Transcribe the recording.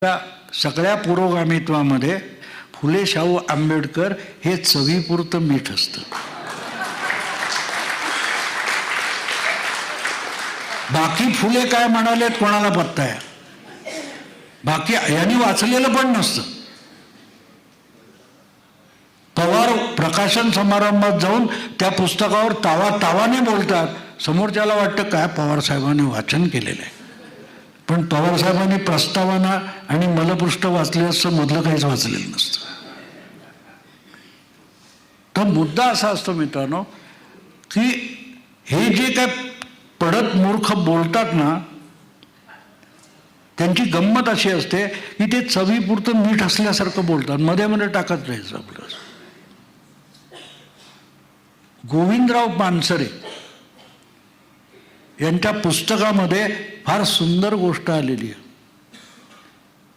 त्या सगळ्या पुरोगामित्वामध्ये फुले शाहू आंबेडकर हे चवीपुरतं मीठ असतं. बाकी फुले काय म्हणालेत कोणाला पत्ता आहे. बाकी यांनी वाचलेलं पण नसतं. पवार प्रकाशन समारंभात जाऊन त्या पुस्तकावर तावाने बोलतात. समोरच्याला वाटतं काय पवार साहेबांनी वाचन केलेलं आहे, पण पवार साहेबांनी प्रस्तावना आणि मलपृष्ठ वाचले असं मधलं काहीच वाचलेलं नसतं. तर मुद्दा असा असतो मित्रांनो की हे जे काय पडत मूर्ख बोलतात ना, त्यांची गंमत अशी असते की ते चवीपुरतं मीठ असल्यासारखं बोलतात, मध्ये मध्ये टाकत राहायचं आपलं. गोविंदराव पानसरे यांच्या पुस्तकामध्ये फार सुंदर गोष्ट आलेली आहे.